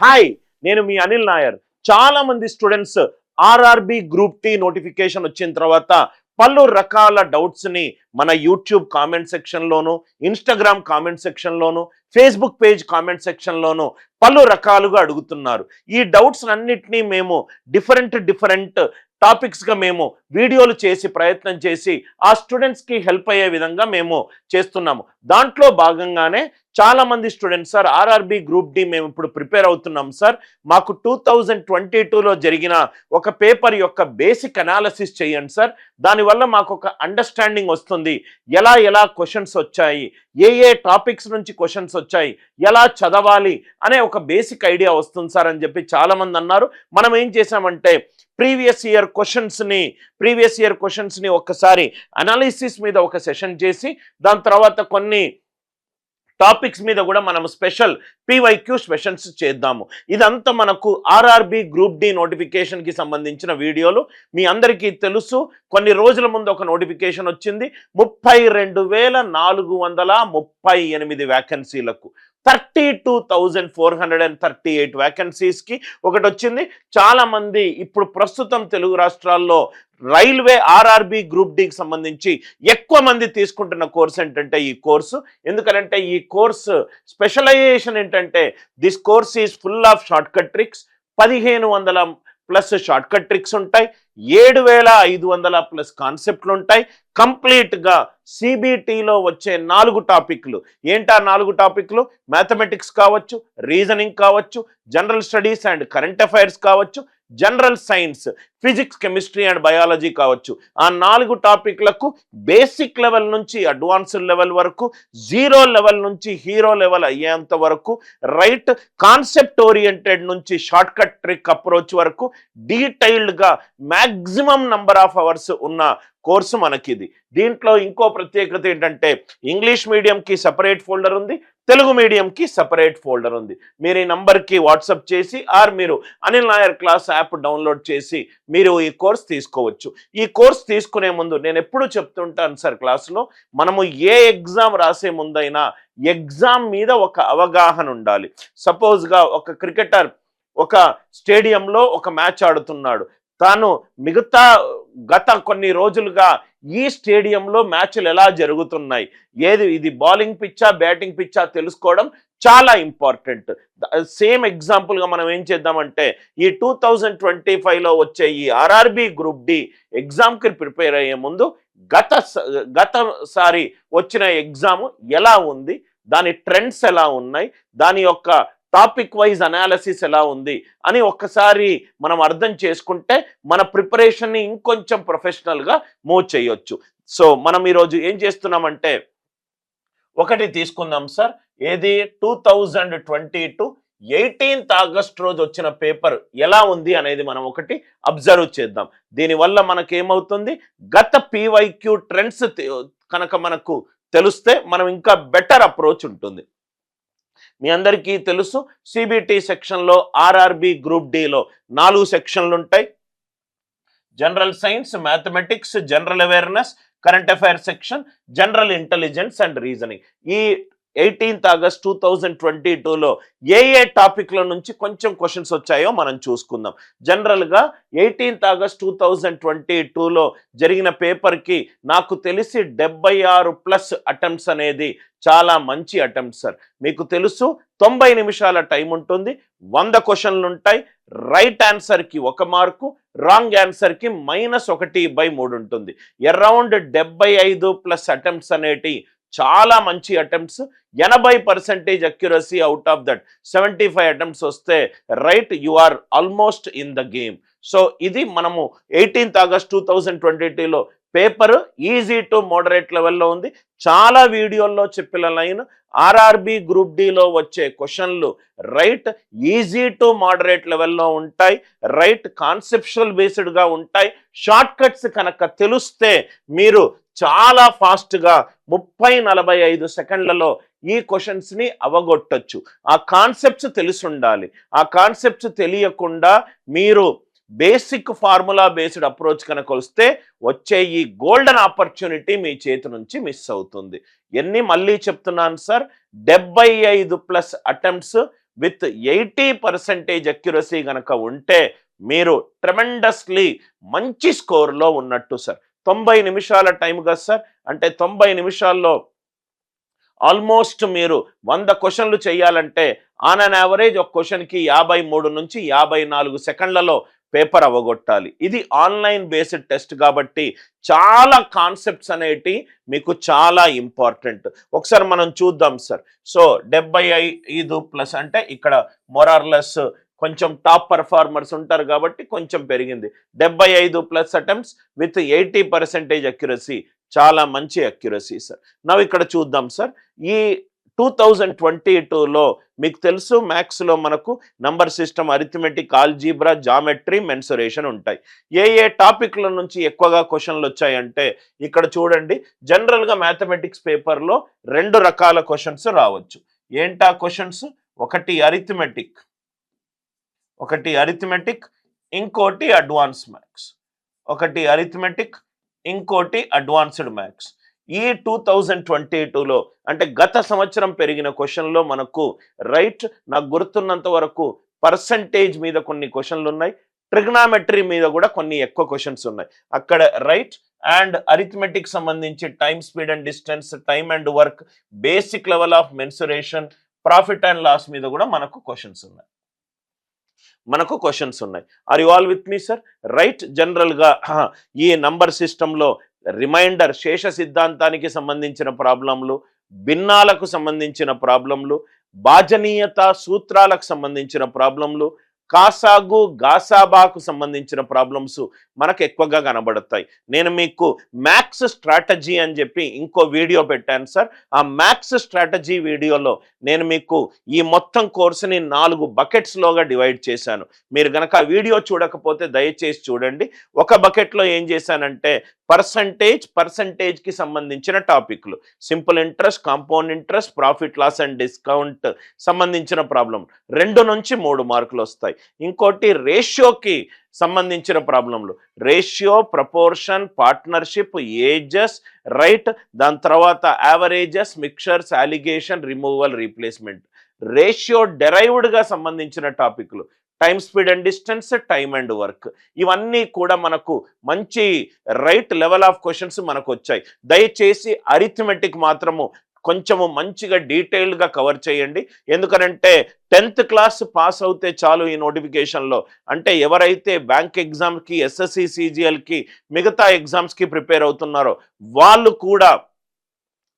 Hi, నేను మీ అనిల్ నాయర్. చాలా మంది students RRB group T notification వచ్చిన తర్వాత పలు రకాల డౌట్స్ ని మన యూట్యూబ్ కామెంట్ సెక్షన్ లోను, ఇన్స్టాగ్రామ్ కామెంట్ సెక్షన్ లోను, ఫేస్బుక్ పేజ్ కామెంట్ సెక్షన్ లోను పలు రకాలుగా అడుగుతున్నారు. ఈ డౌట్స్ అన్నిటినీ మేము డిఫరెంట్ టాపిక్స్ గా మేము వీడియోలు చేసి ప్రయత్నం చేసి ఆ స్టూడెంట్స్ కి హెల్ప్ అయ్యే విధంగా మేము చేస్తున్నాము. దాంట్లో భాగంగానే చాలా మంది students sir RRB group D మేము ఇప్పుడు ప్రిపేర్ అవుతున్నాం సార్, మాకు 2022లో జరిగిన ఒక పేపర్ యొక్క బేసిక్ అనాలిసిస్ చేయండి సార్, దానివల్ల మాకు ఒక అండర్స్టాండింగ్ వస్తుంది, ఎలా క్వశ్చన్స్ వచ్చాయి, ఏ టాపిక్స్ నుంచి క్వశ్చన్స్ వచ్చాయి, ఎలా చదవాలి అనే ఒక బేసిక్ ఐడియా వస్తుంది సార్ అని చెప్పి చాలా మంది అన్నారు. మనం ఏం చేసామంటే ప్రీవియస్ ఇయర్ క్వశ్చన్స్ ని ఒక్కసారి అనాలిసిస్ మీద ఒక సెషన్ చేసి దాని తర్వాత కొన్ని టాపిక్స్ మీద కూడా మనం స్పెషల్ PYQ సెషన్స్ చేద్దాము. ఇదంతా మనకు ఆర్ఆర్బి గ్రూప్ డి నోటిఫికేషన్ కి సంబంధించిన వీడియోలు. మీ అందరికీ తెలుసు, కొన్ని రోజుల ముందు ఒక నోటిఫికేషన్ వచ్చింది 32,438 వ్యాకెన్సీలకు 32,438 వ్యాకెన్సీస్ కి ఒకటి వచ్చింది. చాలా మంది ఇప్పుడు ప్రస్తుతం తెలుగు రాష్ట్రాల్లో రైల్వే ఆర్ఆర్బి గ్రూప్ డికి సంబంధించి ఎక్కువ మంది తీసుకుంటున్న కోర్స్ ఏంటంటే ఈ కోర్సు. ఎందుకంటే ఈ కోర్సు స్పెషలైజేషన్ ఏంటంటే this course is full of short cut tricks. 1500 plus short cut tricks ఉంటాయి, 7,500 ప్లస్ కాన్సెప్ట్లు ఉంటాయి. కంప్లీట్ గా సిబిటిలో వచ్చే 4 టాపిక్లు. ఏంటా 4 టాపిక్లు? మ్యాథమెటిక్స్ కావచ్చు, రీజనింగ్ కావచ్చు, general studies and current affairs కావచ్చు, general science, physics, chemistry and biology కావచ్చు. ఆ 4 టాపిక్లకు బేసిక్ లెవెల్ నుంచి అడ్వాన్స్డ్ లెవెల్ వరకు, 0 లెవెల్ నుంచి హీరో లెవెల్ అయ్యేంత వరకు, రైట్ కాన్సెప్ట్ ఓరియంటెడ్ నుంచి షార్ట్ కట్ ట్రిక్ అప్రోచ్ వరకు డీటెయిల్డ్గా మ్యాక్సిమం నంబర్ ఆఫ్ అవర్స్ ఉన్న కోర్సు మనకిది. దీంట్లో ఇంకో ప్రత్యేకత ఏంటంటే ఇంగ్లీష్ మీడియంకి సపరేట్ ఫోల్డర్ ఉంది, తెలుగు మీడియంకి సపరేట్ ఫోల్డర్ ఉంది. మీరు ఈ నంబర్కి వాట్సాప్ చేసి మీరు Anil Nair class app download చేసి మీరు ఈ కోర్స్ తీసుకోవచ్చు. ఈ కోర్స్ తీసుకునే ముందు నేను ఎప్పుడు చెప్తుంటాను సార్ క్లాసులో, మనము ఏ ఎగ్జామ్ రాసే ముందైనా ఎగ్జామ్ మీద ఒక అవగాహన ఉండాలి. సపోజ్గా ఒక క్రికెటర్ ఒక స్టేడియంలో ఒక మ్యాచ్ ఆడుతున్నాడు, తాను గత కొన్ని రోజులుగా ఈ స్టేడియంలో మ్యాచ్లు ఎలా జరుగుతున్నాయి, ఇది బౌలింగ్ పిచ్చా బ్యాటింగ్ పిచ్చా తెలుసుకోవడం చాలా ఇంపార్టెంట్. సేమ్ ఎగ్జాంపుల్గా మనం ఏం చేద్దామంటే ఈ 2025లో వచ్చే ఈ ఆర్ఆర్బి గ్రూప్ డి ఎగ్జామ్కి ప్రిపేర్ అయ్యే ముందు గతసారి వచ్చిన ఎగ్జామ్ ఎలా ఉంది, దాని ట్రెండ్స్ ఎలా ఉన్నాయి, దాని యొక్క టాపిక్ వైజ్ అనాలిసిస్ ఎలా ఉంది అని ఒక్కసారి మనం అర్థం చేసుకుంటే మన ప్రిపరేషన్ని ఇంకొంచెం ప్రొఫెషనల్గా మూవ్ చేయొచ్చు. సో మనం ఈరోజు ఏం చేస్తున్నామంటే ఒకటి తీసుకుందాం సార్. ఏది 2022 18th ఆగస్ట్ రోజు వచ్చిన పేపర్ ఎలా ఉంది అనేది మనం ఒకటి అబ్జర్వ్ చేద్దాం. దీనివల్ల మనకేమవుతుంది, గత PYQ ట్రెండ్స్ కనుక మనకు తెలిస్తే మనం ఇంకా బెటర్ అప్రోచ్ ఉంటుంది. మీ అందరికీ తెలుసు, సిబిటి సెక్షన్లో ఆర్ఆర్బి గ్రూప్ డిలో 4 సెక్షన్లు ఉంటాయి. General science, mathematics, general awareness, current affair section, general intelligence and reasoning. ఈ 18th ఆగస్ట్ 2022లో ఏ టాపిక్ల నుంచి కొంచెం క్వశ్చన్స్ వచ్చాయో మనం చూసుకుందాం. జనరల్గా 18th ఆగస్ట్ 2022లో జరిగిన పేపర్కి నాకు తెలిసి 76+ అటెంప్ట్స్ అనేది చాలా మంచి అటెంప్ట్ సార్. మీకు తెలుసు 90 నిమిషాల టైం ఉంటుంది, 100 క్వశ్చన్లు ఉంటాయి. రైట్ ఆన్సర్కి 1 మార్కు, రాంగ్ ఆన్సర్కి -1/3 ఉంటుంది. అరౌండ్ 75+ అటెంప్ట్స్ అనేటి చాలా మంచి attempts. 80% accuracy out of that 75 attempts వస్తే right you are almost in the game. So ఇది మనము 18th ఆగస్ట్ 2022లో పేపర్ ఈజీ టు మోడరేట్ లెవెల్లో ఉంది. చాలా వీడియోల్లో చెప్పిన లైన్, ఆర్ఆర్బి గ్రూప్ డిలో వచ్చే క్వశ్చన్లు రైట్ ఈజీ టు మోడరేట్ లెవెల్లో ఉంటాయి, రైట్ కాన్సెప్చువల్ బేస్డ్గా ఉంటాయి. షార్ట్ కట్స్ కనుక తెలిస్తే మీరు చాలా ఫాస్ట్గా 30-45 సెకండ్లలో ఈ క్వశ్చన్స్ని అవగొట్టచ్చు. ఆ కాన్సెప్ట్స్ తెలిసి ఉండాలి. ఆ కాన్సెప్ట్స్ తెలియకుండా మీరు బేసిక్ ఫార్ములా బేస్డ్ అప్రోచ్ కనుక వస్తే వచ్చే ఈ గోల్డెన్ ఆపర్చునిటీ మీ చేతి నుంచి మిస్ అవుతుంది. మళ్ళీ చెప్తున్నాను సార్, 75+ అటెంప్ట్స్ విత్ 80% అక్యురసీ గనక ఉంటే మీరు ట్రెమెండస్లీ మంచి స్కోర్లో ఉన్నట్టు సార్. 90 నిమిషాల టైం కదా సార్, అంటే 90 నిమిషాల్లో ఆల్మోస్ట్ మీరు 100 క్వశ్చన్లు చేయాలంటే ఆన్ అన్ యావరేజ్ ఒక క్వశ్చన్కి 53 నుంచి 54 సెకండ్లలో పేపర్ అవ్వగొట్టాలి. ఇది ఆన్లైన్ బేస్డ్ టెస్ట్ కాబట్టి చాలా కాన్సెప్ట్స్ అనేటి మీకు చాలా ఇంపార్టెంట్. ఒకసారి మనం చూద్దాం సార్. సో 75+ అంటే ఇక్కడ మొరార్లెస్ కొంచెం టాప్ పర్ఫార్మర్స్ ఉంటారు కాబట్టి కొంచెం పెరిగింది. 75+ అటెంప్ట్స్ విత్ 80% అక్యురసీ, చాలా మంచి అక్యురసీ సార్. నవ్వు ఇక్కడ చూద్దాం సార్. ఈ 2022లో మీకు తెలుసు మ్యాథ్స్లో మనకు number system, arithmetic, algebra, geometry, mensuration ఉంటాయి. ఏ టాపిక్ల నుంచి ఎక్కువగా క్వశ్చన్లు వచ్చాయంటే ఇక్కడ చూడండి. జనరల్గా మ్యాథమెటిక్స్ పేపర్లో 2 రకాల క్వశ్చన్స్ రావచ్చు. ఏంటా క్వశ్చన్స్? ఒకటి అరిథమెటిక్, ఇంకోటి అడ్వాన్స్ మ్యాథ్స్. ఇంకోటి అడ్వాన్స్డ్ మ్యాథ్స్. ఈ 2022లో అంటే గత సంవత్సరం పెరిగిన క్వశ్చన్లో మనకు రైట్, నాకు గుర్తున్నంత వరకు పర్సంటేజ్ మీద కొన్ని క్వశ్చన్లు ఉన్నాయి, ట్రిగ్నామెట్రీ మీద కూడా కొన్ని ఎక్కువ క్వశ్చన్స్ ఉన్నాయి అక్కడ రైట్. అండ్ అరిథమెటిక్ సంబంధించి time, speed and distance, time and work, basic level of mensuration, profit and loss మీద కూడా మనకు క్వశ్చన్స్ ఉన్నాయి. Are you all with me sir? Right. జనరల్గా ఈ నంబర్ సిస్టంలో రిమైండర్, శేష సిద్ధాంతానికి సంబంధించిన ప్రాబ్లంలు, భిన్నాలకు సంబంధించిన ప్రాబ్లంలు, భాజనీయత సూత్రాలకు సంబంధించిన ప్రాబ్లంలు, కాసాగు గాసాబాకు సంబంధించిన ప్రాబ్లమ్స్ మనకు ఎక్కువగా కనబడతాయి. నేను మీకు మ్యాథ్స్ స్ట్రాటజీ అని చెప్పి ఇంకో వీడియో పెట్టాను సార్. ఆ మ్యాథ్స్ స్ట్రాటజీ వీడియోలో నేను మీకు ఈ మొత్తం కోర్సుని 4 బకెట్స్లోగా డివైడ్ చేశాను. మీరు కనుక ఆ వీడియో చూడకపోతే దయచేసి చూడండి. ఒక బకెట్లో ఏం చేశానంటే పర్సంటేజ్కి సంబంధించిన టాపిక్లు, simple interest, compound interest, profit loss and discount సంబంధించిన ప్రాబ్లం 2 నుంచి 3 మార్కులు వస్తాయి. ఇంకోటి రేషియోకి సంబంధించిన ప్రాబ్లంలు, ratio, proportion, partnership, ages right, దాని తర్వాత averages, mixtures, alligation, removal, replacement, ratio డెరైవ్డ్గా సంబంధించిన టాపిక్లు, time, speed and distance, time and work, ఇవన్నీ కూడా మనకు మంచి రైట్ లెవెల్ ఆఫ్ క్వశ్చన్స్ మనకు వచ్చాయి. దయచేసి అరిథమెటిక్ మాత్రము కొంచెము మంచిగా డీటెయిల్డ్గా కవర్ చేయండి. ఎందుకనంటే 10th క్లాస్ పాస్ అవుతే చాలు ఈ నోటిఫికేషన్లో. అంటే ఎవరైతే బ్యాంక్ ఎగ్జామ్కి, ఎస్ఎస్సి, సిజిఎల్కి, మిగతా ఎగ్జామ్స్కి ప్రిపేర్ అవుతున్నారో వాళ్ళు కూడా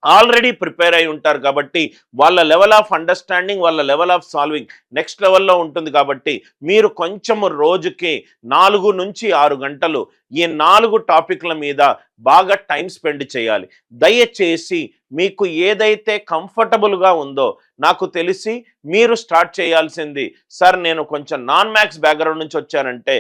ఆల్రెడీ ప్రిపేర్ అయి ఉంటారు కాబట్టి వాళ్ళ లెవెల్ ఆఫ్ అండర్స్టాండింగ్, వాళ్ళ లెవెల్ ఆఫ్ సాల్వింగ్ నెక్స్ట్ లెవెల్లో ఉంటుంది. కాబట్టి మీరు కొంచెము రోజుకి 4 నుంచి 6 గంటలు ఈ 4 టాపిక్ల మీద బాగా టైం స్పెండ్ చేయాలి. దయచేసి మీకు ఏదైతే కంఫర్టబుల్గా ఉందో, నాకు తెలిసి మీరు స్టార్ట్ చేయాల్సింది సార్ నేను కొంచెం నాన్ మ్యాథ్స్ బ్యాక్గ్రౌండ్ నుంచి వచ్చానంటే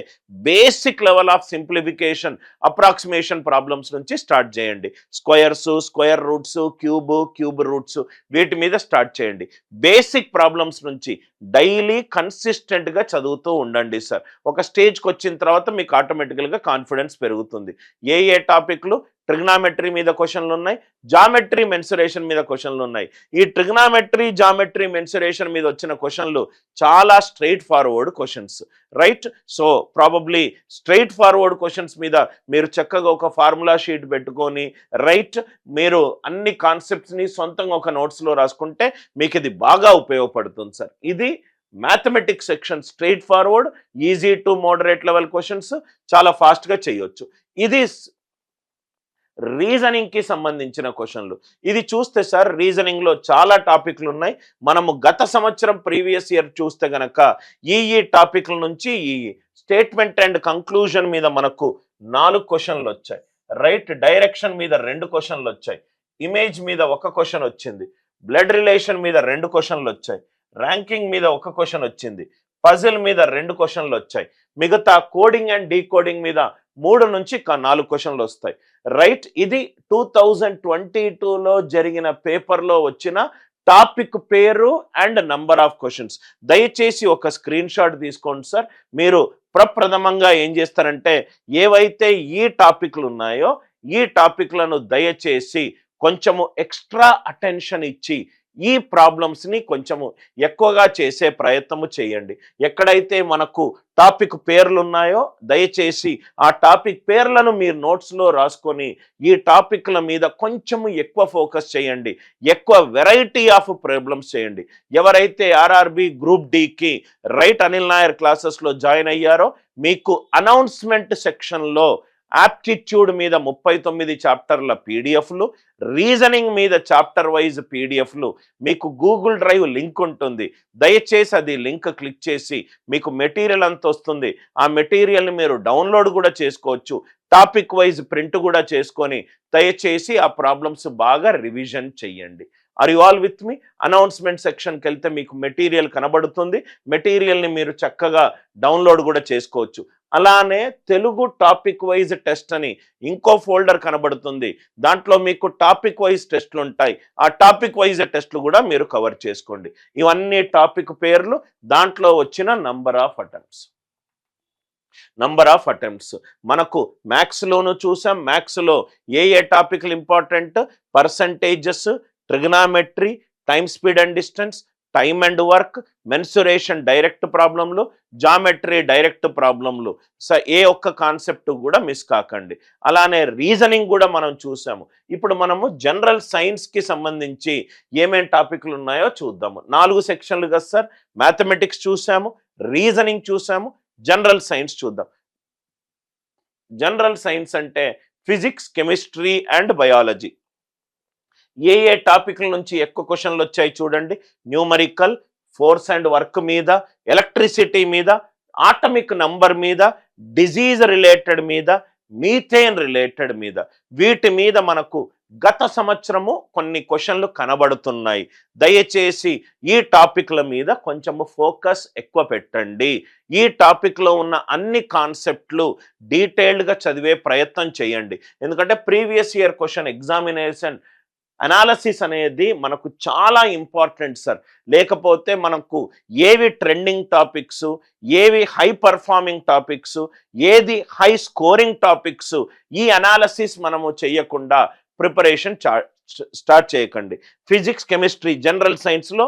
basic level of simplification, approximation problems నుంచి స్టార్ట్ చేయండి. Squares, square roots, cube roots, వీటి మీద స్టార్ట్ చేయండి. బేసిక్ ప్రాబ్లమ్స్ నుంచి డైలీ కన్సిస్టెంట్గా చదువుతూ ఉండండి సార్. ఒక స్టేజ్కి వచ్చిన తర్వాత మీకు ఆటోమేటికల్గా కాన్ఫిడెన్స్ పెరుగుతుంది. ఏ టాపిక్లు? ట్రిగ్నామెట్రీ మీద క్వశ్చన్లు ఉన్నాయి, జామెట్రీ, మెన్సురేషన్ మీద క్వశ్చన్లు ఉన్నాయి. ఈ ట్రిగ్నామెట్రీ, జామెట్రీ, మెన్సురేషన్ మీద వచ్చిన క్వశ్చన్లు చాలా straight forward questions right. So probably straight forward questions మీద మీరు చక్కగా ఒక ఫార్ములా షీట్ పెట్టుకొని రైట్, మీరు అన్ని కాన్సెప్ట్స్ని సొంతంగా ఒక నోట్స్లో రాసుకుంటే మీకు ఇది బాగా ఉపయోగపడుతుంది సార్. ఇది mathematics section straight forward, easy to moderate level questions చాలా ఫాస్ట్గా చేయొచ్చు. ఇది రీజనింగ్కి సంబంధించిన క్వశ్చన్లు. ఇది చూస్తే సార్ రీజనింగ్లో చాలా టాపిక్లు ఉన్నాయి. మనము గత సంవత్సరం ప్రీవియస్ ఇయర్ చూస్తే గనక ఈ టాపిక్ల నుంచి ఈ స్టేట్మెంట్ అండ్ కంక్లూజన్ మీద మనకు 4 క్వశ్చన్లు వచ్చాయి రైట్. డైరెక్షన్ మీద 2 క్వశ్చన్లు వచ్చాయి, ఇమేజ్ మీద 1 క్వశ్చన్ వచ్చింది, బ్లడ్ రిలేషన్ మీద 2 క్వశ్చన్లు వచ్చాయి, ర్యాంకింగ్ మీద 1 క్వశ్చన్ వచ్చింది, పజిల్ మీద 2 క్వశ్చన్లు వచ్చాయి, మిగతా కోడింగ్ అండ్ డీకోడింగ్ మీద 3 నుంచి 4 క్వశ్చన్లు వస్తాయి రైట్. ఇది 2022లో జరిగిన పేపర్లో వచ్చిన టాపిక్ పేరు అండ్ నంబర్ ఆఫ్ క్వశ్చన్స్. దయచేసి ఒక స్క్రీన్ షాట్ తీసుకోండి సార్. మీరు ప్రప్రథమంగా ఏం చేస్తారంటే ఏవైతే ఈ టాపిక్లు ఉన్నాయో ఈ టాపిక్లను దయచేసి కొంచెము ఎక్స్ట్రా అటెన్షన్ ఇచ్చి ఈ ప్రాబ్లమ్స్ని కొంచెము ఎక్కువగా చేసే ప్రయత్నము చేయండి. ఎక్కడైతే మనకు టాపిక్ పేర్లు ఉన్నాయో దయచేసి ఆ టాపిక్ పేర్లను మీరు నోట్స్లో రాసుకొని ఈ టాపిక్ల మీద కొంచెము ఎక్కువ ఫోకస్ చేయండి. ఎక్కువ వెరైటీ ఆఫ్ ప్రాబ్లమ్స్ చేయండి. ఎవరైతే ఆర్ఆర్బి గ్రూప్ డికి రైట్ అనిల్ నాయర్ క్లాసెస్లో జాయిన్ అయ్యారో మీకు అనౌన్స్మెంట్ సెక్షన్లో ఆప్టిట్యూడ్ మీద 39 చాప్టర్ల పీడిఎఫ్లు, రీజనింగ్ మీద చాప్టర్ వైజ్ పీడిఎఫ్లు మీకు గూగుల్ డ్రైవ్ లింక్ ఉంటుంది. దయచేసి అది లింక్ క్లిక్ చేసి మీకు మెటీరియల్ అంత వస్తుంది. ఆ మెటీరియల్ని మీరు డౌన్లోడ్ కూడా చేసుకోవచ్చు. టాపిక్ వైజ్ ప్రింట్ కూడా చేసుకొని దయచేసి ఆ ప్రాబ్లమ్స్ బాగా రివిజన్ చెయ్యండి. Are you all with me? Announcement సెక్షన్కి వెళ్తే మీకు మెటీరియల్ కనబడుతుంది. మెటీరియల్ని మీరు చక్కగా డౌన్లోడ్ కూడా చేసుకోవచ్చు. అలానే తెలుగు టాపిక్ వైజ్ టెస్ట్ అని ఇంకో ఫోల్డర్ కనబడుతుంది. దాంట్లో మీకు టాపిక్ వైజ్ టెస్ట్లు ఉంటాయి. ఆ టాపిక్ వైజ్ టెస్ట్లు కూడా మీరు కవర్ చేసుకోండి. ఇవన్నీ టాపిక్ పేర్లు, దాంట్లో వచ్చిన నంబర్ ఆఫ్ అటెంప్ట్స్ మనకు మ్యాథ్స్లోను చూసాం. మ్యాథ్స్లో ఏ టాపిక్లు important? Percentages, trigonometry, time speed and distance, time and work, mensuration direct ప్రాబ్లంలు, జామెట్రీ డైరెక్ట్ ప్రాబ్లంలు. ఏ ఒక్క కాన్సెప్ట్ కూడా మిస్ కాకండి. అలానే రీజనింగ్ కూడా మనం చూసాము. ఇప్పుడు మనము జనరల్ సైన్స్కి సంబంధించి ఏమేం టాపిక్లు ఉన్నాయో చూద్దాము. 4 సెక్షన్లు కదా సార్. మ్యాథమెటిక్స్ చూసాము, రీజనింగ్ చూసాము, జనరల్ సైన్స్ చూద్దాం. జనరల్ సైన్స్ అంటే ఫిజిక్స్, కెమిస్ట్రీ అండ్ బయాలజీ. ఏ టాపిక్ల నుంచి ఎక్కువ క్వశ్చన్లు వచ్చాయి చూడండి. న్యూమరికల్, ఫోర్స్ అండ్ వర్క్ మీద, ఎలక్ట్రిసిటీ మీద, ఆటమిక్ నంబర్ మీద, డిజీజ్ రిలేటెడ్ మీద, మీథేన్ రిలేటెడ్ మీద, వీటి మీద మనకు గత సంవత్సరము కొన్ని క్వశ్చన్లు కనబడుతున్నాయి. దయచేసి ఈ టాపిక్ల మీద కొంచెము ఫోకస్ ఎక్కువ పెట్టండి. ఈ టాపిక్లో ఉన్న అన్ని కాన్సెప్ట్లు డీటెయిల్డ్గా చదివే ప్రయత్నం చేయండి. ఎందుకంటే previous year question examination analysis అనేది మనకు చాలా ఇంపార్టెంట్ సార్. లేకపోతే మనకు ఏవి ట్రెండింగ్ టాపిక్స్, ఏవి హై పర్ఫార్మింగ్ టాపిక్స్, ఏది హై స్కోరింగ్ టాపిక్స్, ఈ అనాలసిస్ మనము చేయకుండా ప్రిపరేషన్ స్టార్ట్ చేయకండి. ఫిజిక్స్, కెమిస్ట్రీ, జనరల్ సైన్స్లో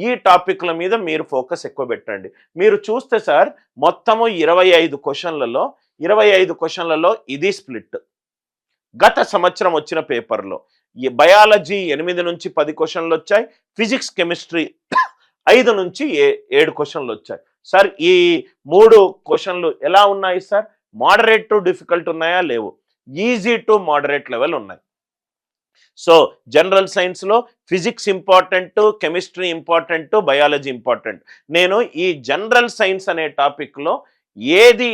ఈ టాపిక్ల మీద మీరు ఫోకస్ ఎక్కువ పెట్టండి. మీరు చూస్తే సార్ మొత్తము 25 క్వశ్చన్లలో 25 క్వశ్చన్లలో ఇది స్ప్లిట్. గత సంవత్సరం వచ్చిన పేపర్లో ఈ బయాలజీ 8 నుంచి 10 క్వశ్చన్లు వచ్చాయి. ఫిజిక్స్, కెమిస్ట్రీ 5 నుంచి 7 క్వశ్చన్లు వచ్చాయి. సార్ ఈ 3 క్వశ్చన్లు ఎలా ఉన్నాయి సార్? మోడరేట్ టు డిఫికల్ట్ ఉన్నాయా? లేవు. ఈజీ టు మోడరేట్ లెవెల్ ఉన్నాయి. సో జనరల్ సైన్స్లో physics important, chemistry important, biology important. నేను ఈ జనరల్ సైన్స్ అనే టాపిక్లో ఏది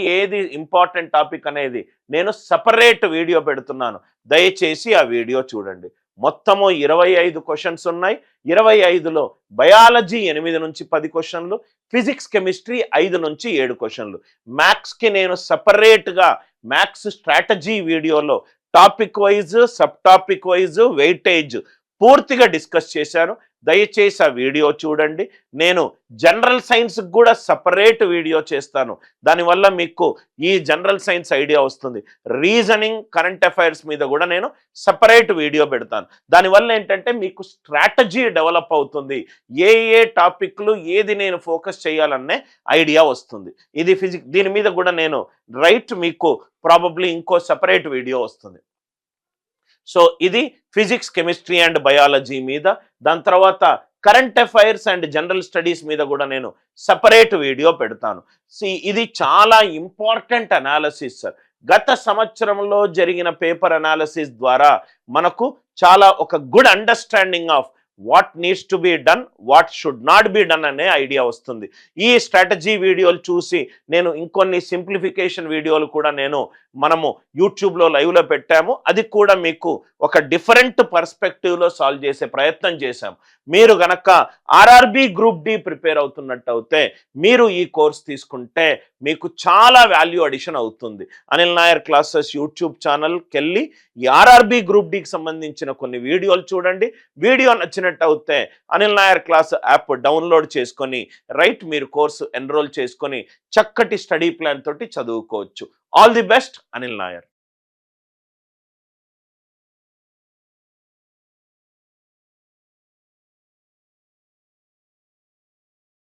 ఇంపార్టెంట్ టాపిక్ అనేది నేను సపరేట్ వీడియో పెడుతున్నాను. దయచేసి ఆ వీడియో చూడండి. మొత్తము 25 క్వశ్చన్స్ ఉన్నాయి. 25లో బయాలజీ 8 నుంచి 10 క్వశ్చన్లు, ఫిజిక్స్, కెమిస్ట్రీ 5 నుంచి 7 క్వశ్చన్లు. మ్యాథ్స్కి నేను సపరేట్గా మ్యాథ్స్ స్ట్రాటజీ వీడియోలో topic wise, sub topic wise, weightage పూర్తిగా డిస్కస్ చేశాను. దయచేసి ఆ వీడియో చూడండి. నేను జనరల్ సైన్స్కి కూడా సపరేట్ వీడియో చేస్తాను. దానివల్ల మీకు ఈ జనరల్ సైన్స్ ఐడియా వస్తుంది. రీజనింగ్, కరెంట్ అఫైర్స్ మీద కూడా నేను సపరేట్ వీడియో పెడతాను. దానివల్ల ఏంటంటే మీకు స్ట్రాటజీ డెవలప్ అవుతుంది. ఏ టాపిక్లు ఏది నేను ఫోకస్ చేయాలనే ఐడియా వస్తుంది. ఇది ఫిజిక్స్, దీని మీద కూడా నేను మీకు ప్రాబబ్లీ ఇంకో సపరేట్ వీడియో వస్తుంది. సో ఇది ఫిజిక్స్, కెమిస్ట్రీ అండ్ బయాలజీ మీద. దాని తర్వాత current affairs and general studies మీద కూడా నేను సపరేట్ వీడియో పెడతాను. ఇది చాలా ఇంపార్టెంట్ అనాలిసిస్ సార్. గత సంవత్సరంలో జరిగిన పేపర్ అనాలిసిస్ ద్వారా మనకు చాలా ఒక good understanding of what needs to be done, what should not be done అనే ఐడియా వస్తుంది. ఈ స్ట్రాటజీ వీడియోలు చూసి నేను ఇంకొన్ని సింప్లిఫికేషన్ వీడియోలు కూడా మనము యూట్యూబ్లో లైవ్లో పెట్టాము. అది కూడా మీకు ఒక డిఫరెంట్ పర్స్పెక్టివ్లో సాల్వ్ చేసే ప్రయత్నం చేశాము. మీరు గనక ఆర్ఆర్బి గ్రూప్ డి ప్రిపేర్ అవుతున్నట్టయితే మీరు ఈ కోర్స్ తీసుకుంటే మీకు చాలా వాల్యూ అడిషన్ అవుతుంది. అనిల్ నాయర్ క్లాసెస్ యూట్యూబ్ ఛానల్కి వెళ్ళి ఈ ఆర్ఆర్బి గ్రూప్ డికి సంబంధించిన కొన్ని వీడియోలు చూడండి. వీడియో నచ్చినట్టు అయితే Anil Nair class app download చేసుకొని మీరు కోర్సు ఎన్రోల్ చేసుకొని చక్కటి స్టడీ ప్లాన్ తోటి చదువుకోవచ్చు. All the best, Anil Nair.